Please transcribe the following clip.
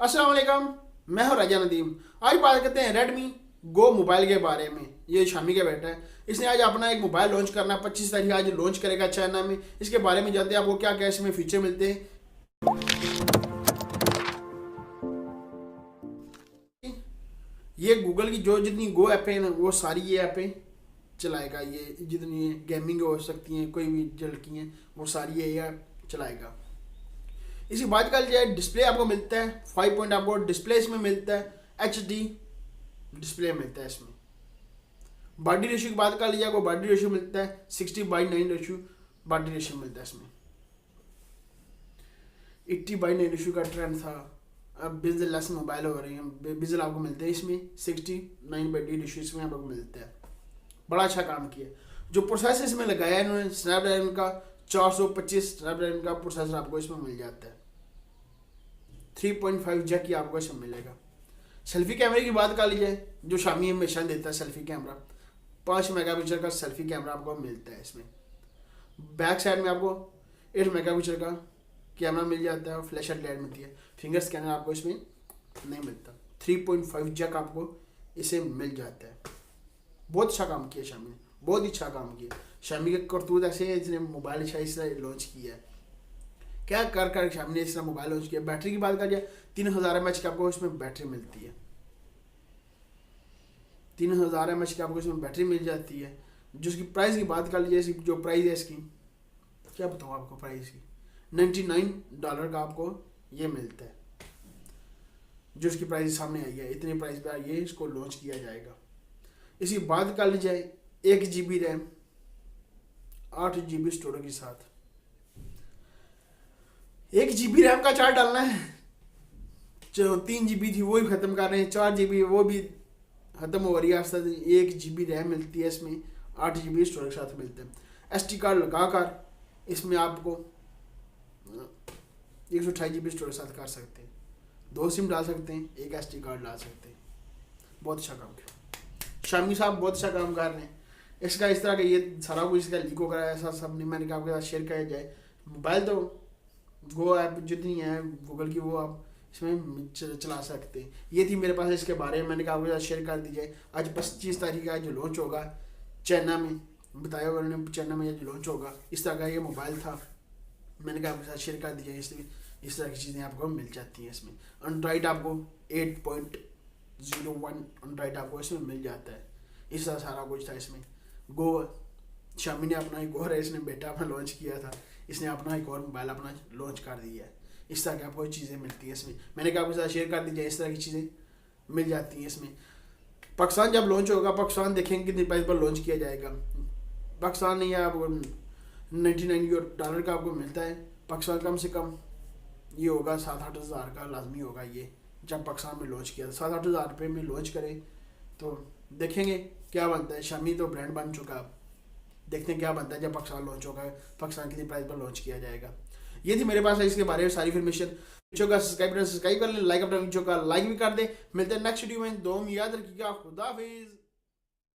अस्सलाम वालेकुम, मैं हूं राजा नदीम। आज बात करते हैं रेडमी गो मोबाइल के बारे में। ये शामी का बेटा है, इसने आज अपना एक मोबाइल लॉन्च करना है। 25 तारीख आज लॉन्च करेगा चाइना में। इसके बारे में जानते हैं आपको क्या क्या इसमें फीचर मिलते हैं। ये गूगल की जो जितनी गो ऐपें हैं वो सारी ये ऐपें चलाएगा। ये जितनी गेमिंग हो सकती हैं, कोई भी लड़की हैं, वो सारी ये ऐप चलाएगा। इसी बात का जो है डिस्प्ले आपको मिलता है 5 पॉइंट आपको डिस्प्ले इसमें मिलता है। HD डिस्प्ले मिलता है इसमें। बॉडी रेशियो की बात कर लीजिए, आपको बॉडी रेशियो मिलता है 60/9 रेशियो बॉडी रेशियो मिलता है इसमें। 80/9 रेशियो का ट्रेंड था, अब बिजल लेस मोबाइल हो रही हैं, बिजल आपको मिलते हैं इसमें 69/D रेशियो इसमें आपको मिलता है। बड़ा अच्छा काम किया। जो प्रोसेसर इसमें लगाया है इन्होंने स्नैपड्रैगन का 425 स्नैपड्रैगन का प्रोसेसर आपको इसमें मिल जाता है। 3.5 जैक की आपको इसमें मिलेगा। सेल्फी कैमरे की बात कर लीजिए, जो शामी हमेशा देता है सेल्फी कैमरा, 5 मेगापिक्सल का सेल्फी कैमरा आपको मिलता है इसमें। बैक साइड में आपको 8 मेगापिक्सल का कैमरा मिल जाता है और फ्लैश लाइट मिलती है। फिंगर स्कैनर आपको इसमें नहीं मिलता। 3.5 जैक आपको इसे मिल जाता है। बहुत अच्छा काम किया शामी ने, बहुत ही अच्छा काम किया। शामी के करतूत ऐसे है, इसने मोबाइल अच्छा इसने लॉन्च किया है। क्या कर कर शामी ने इसने मोबाइल लॉन्च किया। बैटरी की बात करिए, 3000 mAh की आपको इसमें बैटरी मिलती है। 3000 mAh की आपको इसमें बैटरी मिल जाती है। जो इसकी प्राइस की बात कर लीजिए, जो प्राइस है इसकी, क्या बताऊँ आपको प्राइस की, $99 का आपको ये मिलता है। जो इसकी प्राइस सामने आई है, इतनी प्राइस पे ये इसको लॉन्च किया जाएगा। इसी बात कर ली जाए, 1 GB रैम 8 GB स्टोरेज के साथ। 1 GB रैम का चार्ज डालना है, जो 3 GB थी वो भी खत्म कर रहे हैं, 4 GB वो भी खत्म हो रही है आस्ते आस्ते। 1 GB रैम मिलती है इसमें, 8 GB स्टोरेज के साथ मिलते हैं। SD कार्ड लगा कर इसमें आपको 128 GB स्टोरेज साथ कर सकते हैं। 2 सिम डाल सकते हैं, एक SD कार्ड डाल सकते हैं। बहुत अच्छा काम किया शामी साहब, बहुत अच्छा काम कर रहे हैं। इसका इस तरह का ये सारा कुछ इसका लीक हो गया है, ऐसा सब नहीं मैंने कहा आपके साथ शेयर किया जाए। मोबाइल तो गो ऐप जितनी है गूगल की, वो आप इसमें चला सकते हैं। ये थी मेरे पास इसके बारे में, मैंने कहा आपके साथ शेयर कर दी जाए। आज 25 तारीख का जो लॉन्च होगा चाइना में, बताया उन्होंने चाइना में जो लॉन्च होगा, इस तरह का ये मोबाइल था। मैंने कहा आपके साथ शेयर कर दी जाए। इसलिए इस तरह की चीज़ें आपको मिल जाती हैं इसमें। एंड्रॉइड आपको 8.01 एंड्रॉइड आपको इसमें मिल जाता है। इस तरह सारा कुछ था इसमें। गो शामी ने अपना एक और है, इसने बेटा अपना लॉन्च किया था, इसने अपना एक और मोबाइल अपना लॉन्च कर दिया है। इस तरह की आपको चीज़ें मिलती हैं इसमें। मैंने कहा आपके साथ शेयर कर दी जाए, इस तरह की चीज़ें मिल जाती हैं इसमें। पाकिस्तान जब लॉन्च होगा, पाकिस्तान देखेंगे कितनी प्राइस पर लॉन्च किया जाएगा। पाकिस्तान नहीं है, आपको $99 का आपको मिलता है। पाकिस्तान कम से कम ये होगा 7-8 हज़ार का लाजमी होगा। ये जब पाकिस्तान में लॉन्च किया था 7-8 हज़ार रुपये में लॉन्च करें तो देखेंगे क्या बनता है। शामी तो ब्रांड बन चुका, अब देखते हैं क्या बनता है जब पाकिस्तान लॉन्च होगा, पाकिस्तान कितनी प्राइस पर लॉन्च किया जाएगा। ये थी मेरे पास है इसके बारे में सारी इन्फॉर्मेशन। वीडियो का सब्सक्राइब कर लें, लाइक अपना वीडियो का लाइक भी कर दे। मिलते हैं नेक्स्ट वीडियो में। दो याद रखिएगा। खुदा हाफिज़।